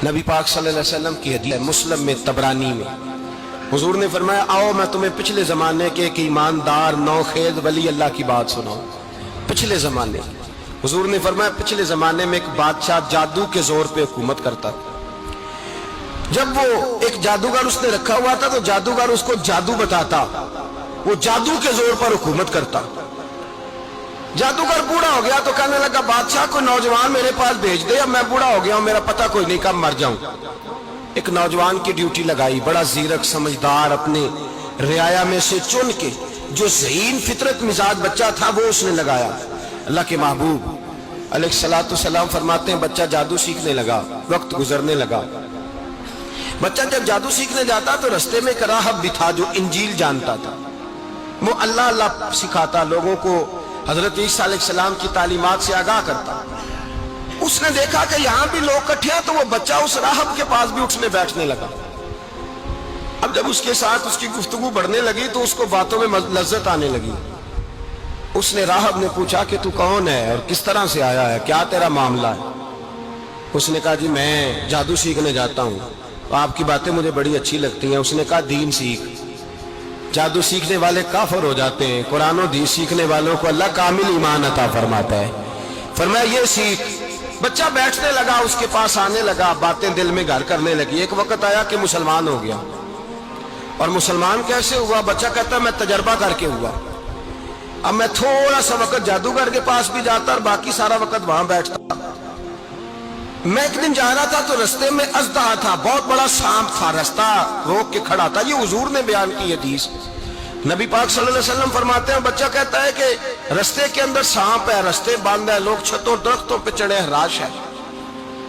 نبی پاک صلی اللہ علیہ وسلم کی حدیث ہے مسلم میں طبرانی میں، حضور نے فرمایا آؤ میں تمہیں پچھلے زمانے کے ایک ایماندار نوخیز ولی اللہ کی بات سناؤں۔ پچھلے زمانے حضور نے فرمایا پچھلے زمانے میں ایک بادشاہ جادو کے زور پہ حکومت کرتا تھا۔ جب وہ ایک جادوگر اس نے رکھا ہوا تھا تو جادوگر اس کو جادو بتاتا، وہ جادو کے زور پر حکومت کرتا۔ جادوگر بوڑھا ہو گیا تو کہنے لگا بادشاہ کوئی نوجوان میرے پاس بھیج دے، اب میں بوڑھا ہو گیا ہوں میرا پتہ کوئی نہیں کب مر جاؤں۔ ایک نوجوان کی ڈیوٹی لگائی، بڑا زیرک سمجھدار، اپنے رعایا میں سے چن کے جو ذہین فطرت مزاج بچہ تھا وہ اس نے لگایا۔ اللہ کے محبوب علیہ الصلوۃ والسلام فرماتے ہیں بچہ جادو سیکھنے لگا، وقت گزرنے لگا۔ بچہ جب جادو سیکھنے جاتا تو رستے میں ایک راہب بھی تھا جو انجیل جانتا تھا، وہ اللہ اللہ سکھاتا، لوگوں کو حضرت عیسیٰ علیہ السلام کی تعلیمات سے آگاہ کرتا۔ اس نے دیکھا کہ یہاں بھی لوگ کٹھے ہیں تو وہ بچہ اس راہب کے پاس بھی اٹھنے بیٹھنے لگا۔ اب جب اس کے ساتھ اس کی گفتگو بڑھنے لگی تو اس کو باتوں میں لذت آنے لگی۔ اس نے راہب نے پوچھا کہ تو کون ہے اور کس طرح سے آیا ہے، کیا تیرا معاملہ ہے؟ اس نے کہا جی میں جادو سیکھنے جاتا ہوں، آپ کی باتیں مجھے بڑی اچھی لگتی ہیں۔ اس نے کہا دین سیکھ، جادو سیکھنے والے کافر ہو جاتے ہیں، قرآن و حدیث سیکھنے والوں کو اللہ کامل ایمان عطا فرماتا ہے۔ فرمایا یہ سیکھ۔ بچہ بیٹھنے لگا، اس کے پاس آنے لگا، باتیں دل میں گھر کرنے لگی۔ ایک وقت آیا کہ مسلمان ہو گیا، اور مسلمان کیسے ہوا؟ بچہ کہتا ہے میں تجربہ کر کے ہوا۔ اب میں تھوڑا سا وقت جادوگر کے پاس بھی جاتا اور باقی سارا وقت وہاں بیٹھتا۔ میں ایک دن جا رہا تھا تو رستے میں اژدہا تھا، بہت بڑا سانپ تھا، رستہ روک کے کھڑا تھا۔ یہ حضور نے بیان کی حدیث۔ نبی پاک صلی اللہ علیہ وسلم فرماتے ہیں بچہ کہتا ہے کہ رستے کے اندر سانپ ہے، رستے بند ہے، لوگ چھتوں درختوں پہ چڑھے، ہراش ہے۔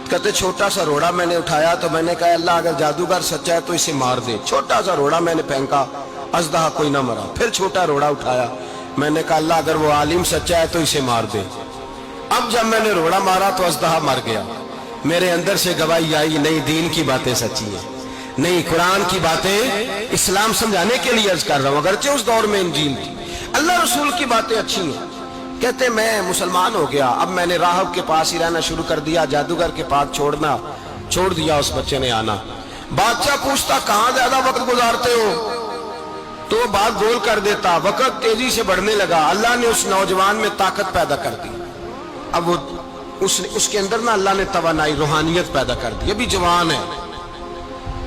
کہتے چھوٹا سا روڑا میں نے اٹھایا تو میں نے کہا اللہ اگر جادوگر سچا ہے تو اسے مار دے۔ چھوٹا سا روڑا میں نے پھینکا، اژدہا کوئی نہ مرا۔ پھر چھوٹا روڑا اٹھایا، میں نے کہا اللہ اگر وہ عالم سچا ہے تو اسے مار دے۔ اب جب میں نے روڑا مارا تو اژدہا مر گیا۔ میرے اندر سے گواہی آئی نہیں دین کی باتیں سچی ہیں، نہیں قرآن کی باتیں اسلام سمجھانے کے لیے عرض کر رہا ہوں، اگرچہ اس دور میں انجیل تھی، اللہ رسول کی باتیں اچھی ہیں۔ کہتے میں مسلمان ہو گیا، اب میں نے راہب کے پاس ہی رہنا شروع کر دیا، جادوگر کے پاس چھوڑ دیا اس بچے نے آنا۔ بادشاہ پوچھتا کہاں زیادہ وقت گزارتے ہو تو وہ بات گول کر دیتا، وقت تیزی سے بڑھنے لگا۔ اللہ نے اس نوجوان میں طاقت پیدا کر دی، اب وہ اس کے اندر نا اللہ نے توانائی روحانیت پیدا کر دی، ابھی جوان ہے،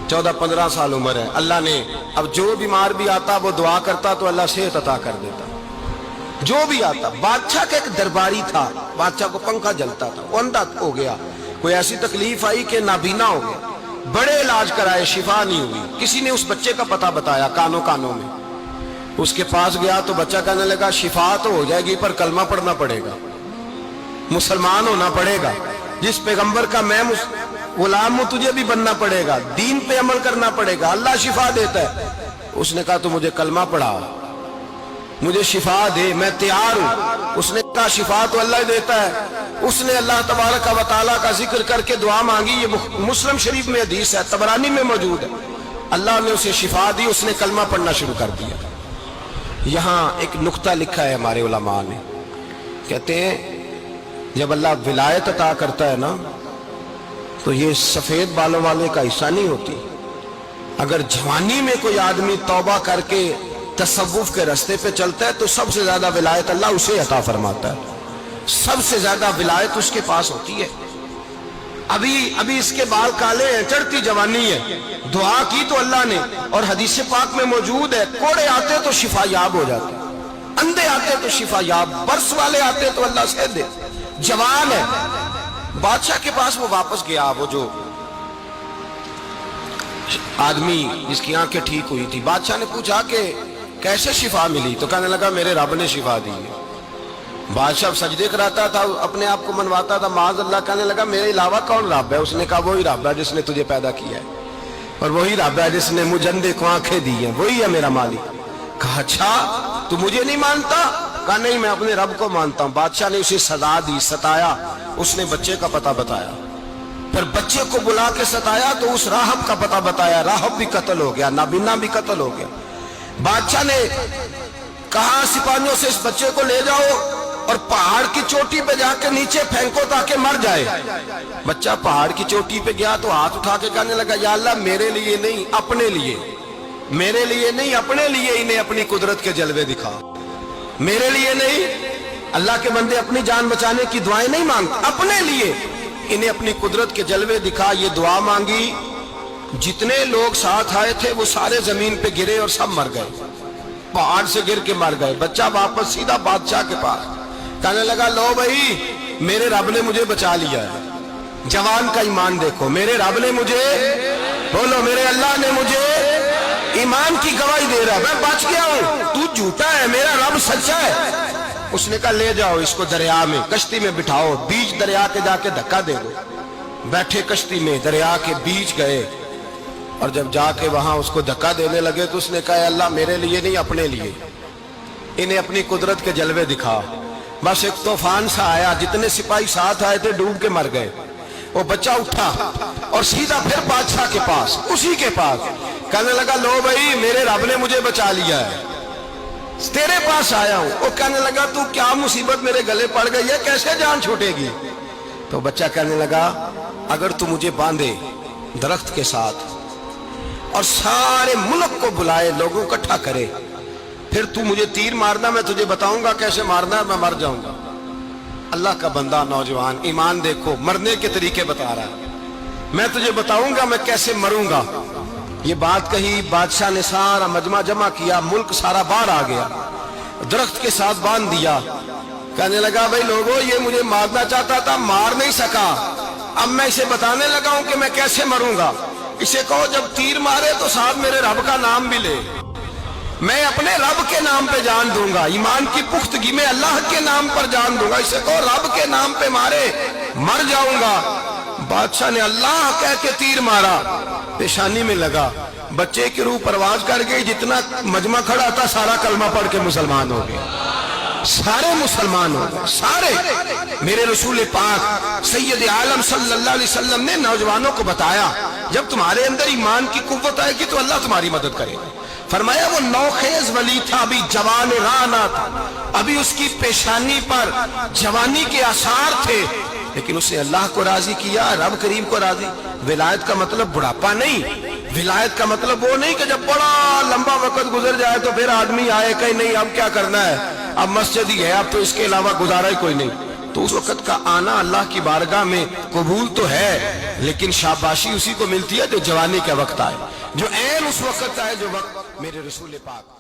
14-15 سال عمر ہے۔ اللہ نے اب جو بیمار بھی آتا وہ دعا کرتا تو اللہ صحت عطا کر دیتا، جو بھی آتا۔ بادشاہ کا ایک درباری تھا، بادشاہ کو پنکھا جلتا تھا، وہ اندھا ہو گیا، کوئی ایسی تکلیف آئی کہ نابینا ہو گیا، بڑے علاج کرائے شفا نہیں ہوئی۔ کسی نے اس بچے کا پتہ بتایا کانوں میں، اس کے پاس گیا تو بچہ کہنے لگا شفا تو ہو جائے گی پر کلمہ پڑھنا پڑے گا، مسلمان ہونا پڑے گا، جس پیغمبر کا میں غلام ہوں تجھے بھی بننا پڑے گا، دین پہ عمل کرنا پڑے گا، اللہ شفا دیتا ہے۔ اس نے کہا تو مجھے کلمہ پڑھا، مجھے شفا دے، میں تیار ہوں۔ اس نے کہا شفا تو اللہ ہی دیتا ہے۔ اس نے اللہ تبارک و تعالیٰ کا ذکر کر کے دعا مانگی، یہ مسلم شریف میں حدیث ہے، طبرانی میں موجود ہے۔ اللہ نے اسے شفا دی، اس نے کلمہ پڑھنا شروع کر دیا۔ یہاں ایک نقطہ لکھا ہے ہمارے علماء نے، کہتے ہیں جب اللہ ولایت عطا کرتا ہے نا تو یہ سفید بالوں والے کا حصہ نہیں ہوتی۔ اگر جوانی میں کوئی آدمی توبہ کر کے تصوف کے رستے پہ چلتا ہے تو سب سے زیادہ ولایت اللہ اسے عطا فرماتا ہے، سب سے زیادہ ولایت اس کے پاس ہوتی ہے۔ ابھی اس کے بال کالے ہیں، چڑھتی جوانی ہے، دعا کی تو اللہ نے، اور حدیث پاک میں موجود ہے کوڑے آتے تو شفا یاب ہو جاتے، اندھے آتے تو شفا یاب، برس والے آتے تو اللہ سے دے، جوان ہے۔ بادشاہ کے پاس وہ واپس گیا، وہ جو آدمی جس کی آنکھیں ٹھیک ہوئی تھی۔ بادشاہ نے پوچھا کہ کیسے شفا ملی؟ تو کہنے لگا میرے رب نے شفا دی ہے۔ بادشاہ سجدے کراتا تھا، اپنے آپ کو منواتا تھا، معاذ اللہ، کہنے لگا میرے علاوہ کون رب ہے؟ اس نے کہا وہی رب ہے جس نے تجھے پیدا کیا ہے، اور وہی رب ہے جس نے مجھے اندھے کو آنکھیں دی ہیں، وہی ہے میرا مالک۔ کہا اچھا تو مجھے نہیں مانتا؟ کہا نہیں میں اپنے رب کو مانتا ہوں۔ بادشاہ نے اسے سزا دی، ستایا، اس نے بچے کا پتہ بتایا، پھر بچے کو بلا کے ستایا تو اس راہب کا پتہ بتایا، راہب بھی قتل ہو گیا، نابینا بھی قتل ہو گیا۔ بادشاہ نے کہا سپاہیوں سے اس بچے کو لے جاؤ اور پہاڑ کی چوٹی پہ جا کے نیچے پھینکو تاکہ مر جائے. بچہ پہاڑ کی چوٹی پہ گیا تو ہاتھ اٹھا کے کہنے لگا یا اللہ میرے لیے نہیں اپنے لیے، میرے لیے نہیں اپنے لیے انہیں اپنی قدرت کے جلوے دکھا. میرے لیے نہیں، اللہ کے بندے اپنی جان بچانے کی دعائیں نہیں مانگتے، اپنے لیے انہیں اپنی قدرت کے جلوے دکھا. یہ دعا مانگی، جتنے لوگ ساتھ آئے تھے وہ سارے زمین پہ گرے اور سب مر گئے، پہاڑ سے گر کے مر گئے. بچہ واپس سیدھا بادشاہ کے پاس کہنے لگا لو بھائی میرے رب نے مجھے بچا لیا ہے. جوان کا ایمان دیکھو، میرے رب نے مجھے، بولو میرے اللہ نے مجھے ایمان کی گواہی دے رہا ہے، میں بچ گیا ہوں، تو جھوٹا ہے میرا رب سچا ہے. اس نے کہا لے جاؤ اس کو دریا میں، کشتی میں بٹھاؤ، بیچ دریا کے جا کے دھکا دے دو. بیٹھے کشتی میں، دریا کے بیچ گئے اور جب جا کے وہاں اس کو دھکا دینے لگے تو اس نے کہا اللہ میرے لیے نہیں اپنے لیے انہیں اپنی قدرت کے جلوے دکھا. بس ایک طوفان سا آیا، جتنے سپاہی ساتھ آئے تھے ڈوب کے مر گئے. وہ بچہ اٹھا اور سیدھا پھر بادشاہ کے پاس، اسی کے پاس کہنے لگا لو بھائی میرے رب نے مجھے بچا لیا ہے، تیرے پاس آیا ہوں. وہ کہنے لگا تو کیا مصیبت میرے گلے پڑ گئی ہے، کیسے جان چھوٹے گی؟ تو بچہ کہنے لگا اگر تو مجھے باندھے درخت کے ساتھ اور سارے ملک کو بلائے، لوگوں کو اکٹھا کرے، پھر تو مجھے تیر مارنا، میں تجھے بتاؤں گا کیسے مارنا ہے، میں مر جاؤں گا. اللہ کا بندہ نوجوان ایمان دیکھو، مرنے کے طریقے بتا رہا ہے، میں تجھے بتاؤں گا میں کیسے مروں گا. یہ بات کہی، بادشاہ نے سارا مجمع جمع کیا، ملک سارا باہر آ گیا، درخت کے ساتھ باندھ دیا. کہنے لگا بھائی لوگوں یہ مجھے مارنا چاہتا تھا، مار نہیں سکا، اب میں اسے بتانے لگا ہوں کہ میں کیسے مروں گا. اسے کہو جب تیر مارے تو ساتھ میرے رب کا نام بھی لے، میں اپنے رب کے نام پہ جان دوں گا، ایمان کی پختگی میں اللہ کے نام پر جان دوں گا. اسے کہو رب کے نام پہ مارے، مر جاؤں گا. بادشاہ نے اللہ کہہ کے تیر مارا، پیشانی میں لگا، بچے کی روح پرواز کر گئی. جتنا مجمع کھڑا تھا سارا کلمہ پڑھ کے مسلمان ہو گئے، سارے مسلمان ہو گئے سارے. میرے رسول پاک سید عالم صلی اللہ علیہ وسلم نے نوجوانوں کو بتایا جب تمہارے اندر ایمان کی قوت آئے گی تو اللہ تمہاری مدد کرے گا. فرمایا وہ نوخیز ولی تھا، ابھی جوان رانا تھا، ابھی اس کی پیشانی پر جوانی کے آثار تھے، لیکن اس نے اللہ کو راضی کیا، رب کریم کو راضی. ولایت کا مطلب بڑھاپا نہیں، ولایت کا مطلب وہ نہیں کہ جب بڑا لمبا وقت گزر جائے تو پھر آدمی آئے کہ نہیں اب کیا کرنا ہے، اب مسجد ہی ہے، اب تو اس کے علاوہ گزارا ہی کوئی نہیں. تو اس وقت کا آنا اللہ کی بارگاہ میں قبول تو ہے، لیکن شاباشی اسی کو ملتی ہے جو جوانی کے وقت آئے، جو عین اس وقت آئے جو وقت میرے رسول پاک